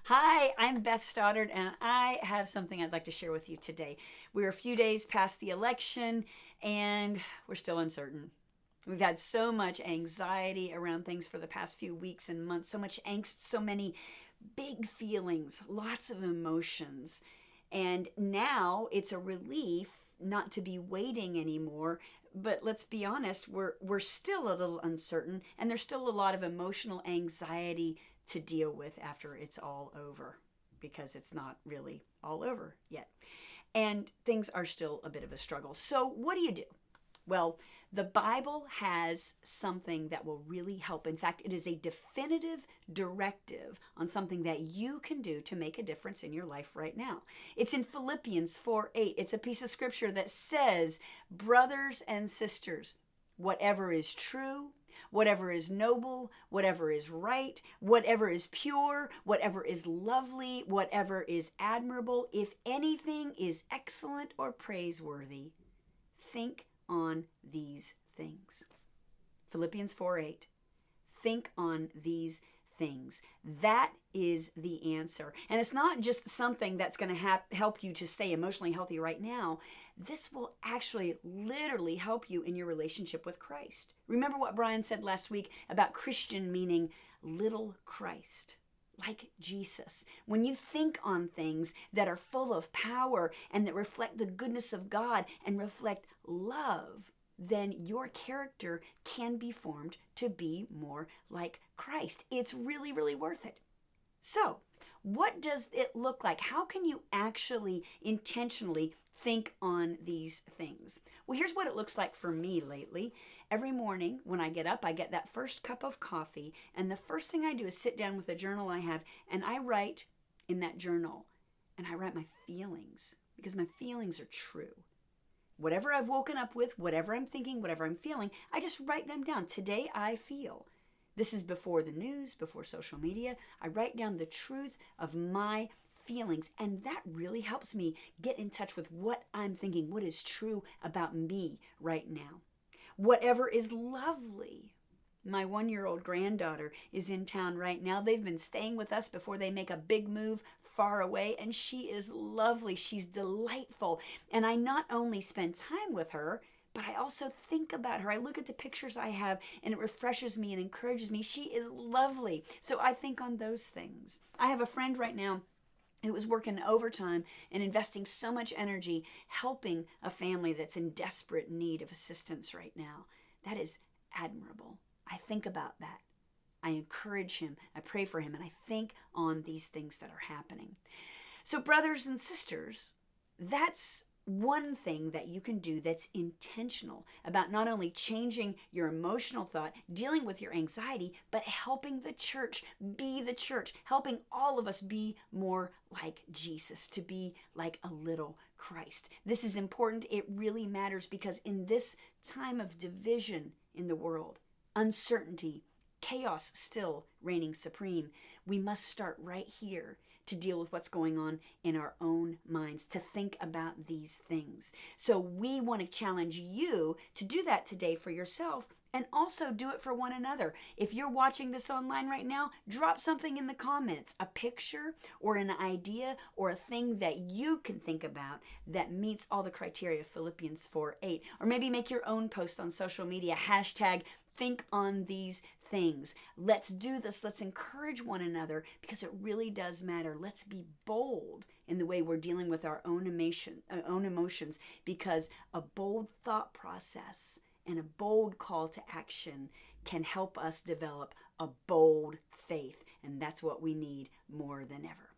Hi, I'm Beth Stoddard, and I have something I'd like to share with you today. We're a few days past the election, and we're still uncertain. We've had so much anxiety around things for the past few weeks and months, so much angst, so many big feelings, lots of emotions. And now it's a relief not to be waiting anymore. But let's be honest, we're still a little uncertain, and there's still a lot of emotional anxiety to deal with after it's all over, because it's not really all over yet. And things are still a bit of a struggle. So, what do you do? Well, the Bible has something that will really help. In fact, it is a definitive directive on something that you can do to make a difference in your life right now. It's in Philippians 4:8. It's a piece of scripture that says, brothers and sisters, whatever is true, whatever is noble, whatever is right, whatever is pure, whatever is lovely, whatever is admirable, if anything is excellent or praiseworthy, think on these things. Philippians 4:8. Think on these things. That is the answer. And it's not just something that's going to help you to stay emotionally healthy right now. This will actually literally help you in your relationship with Christ. Remember what Brian said last week about Christian meaning little Christ, like Jesus. When you think on things that are full of power and that reflect the goodness of God and reflect love, then your character can be formed to be more like Christ. It's really, really worth it. So, what does it look like? How can you actually intentionally think on these things? Well, here's what it looks like for me lately. Every morning when I get up, I get that first cup of coffee, and the first thing I do is sit down with a journal I have, and I write in that journal, and I write my feelings, because my feelings are true. Whatever I've woken up with, whatever I'm thinking, whatever I'm feeling, I just write them down. Today I feel. This is before the news, before social media. I write down the truth of my feelings, and that really helps me get in touch with what I'm thinking, what is true about me right now. Whatever is lovely. My 1-year-old granddaughter is in town right now. They've been staying with us before they make a big move far away, and she is lovely. She's delightful. And I not only spend time with her, but I also think about her. I look at the pictures I have, and it refreshes me and encourages me. She is lovely. So I think on those things. I have a friend right now who was working overtime and investing so much energy helping a family that's in desperate need of assistance right now. That is admirable. I think about that. I encourage him. I pray for him, and I think on these things that are happening. So, brothers and sisters, that's one thing that you can do that's intentional about not only changing your emotional thought, dealing with your anxiety, but helping the church be the church, helping all of us be more like Jesus, to be like a little Christ. This is important. It really matters, because in this time of division in the world, uncertainty, chaos still reigning supreme, we must start right here to deal with what's going on in our own minds, to think about these things. So we want to challenge you to do that today for yourself, and also do it for one another. If you're watching this online right now, drop something in the comments, a picture or an idea or a thing that you can think about that meets all the criteria of Philippians 4:8. Or maybe make your own post on social media, hashtag think on these things. Let's do this. Let's encourage one another, because it really does matter. Let's be bold in the way we're dealing with our own emotions, because a bold thought process and a bold call to action can help us develop a bold faith. And that's what we need more than ever.